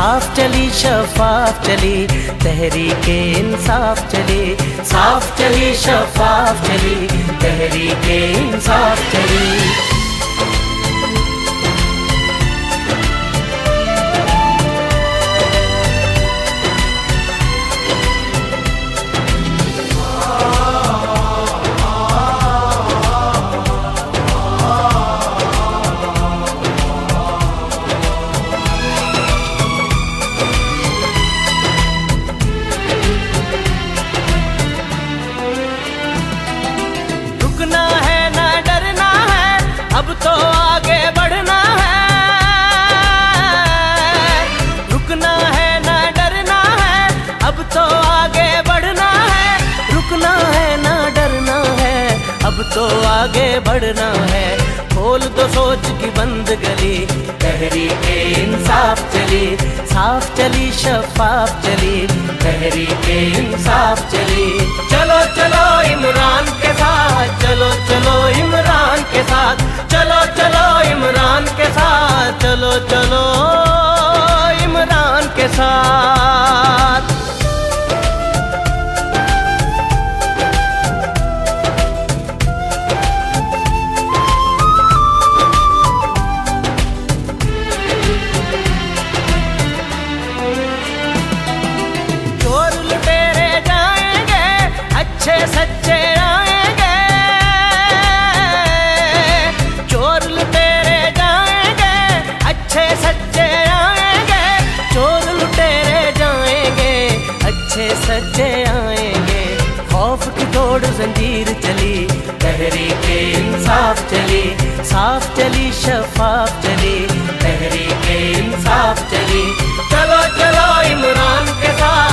साफ चली शफाफ चली, तहरीके इंसाफ चली। साफ चली शफाफ चली, तहरीके इंसाफ चली। अब तो आगे बढ़ना है, रुकना है ना डरना है। अब तो आगे बढ़ना है, रुकना है ना डरना है। अब तो आगे बढ़ना है, खोल दो सोच की बंद गली, तहरीके इंसाफ चली। साफ चली शफाफ चली, तहरीके इंसाफ चली। चलो चलो इमरान के साथ, चलो चलो इमरान के साथ, चलो चलो इमरान के साथ, चलो चलो इमरान के साथ। चोर लुटेरे जाएंगे, अच्छे सच्चे आएंगे। चोर लुटेरे जाएंगे, अच्छे सच्चे आएंगे। चोर लुटेरे जाएंगे, अच्छे सच्चे आएंगे। खौफ की तोड़ जंजीर चली, तहरीके इंसाफ चली। साफ चली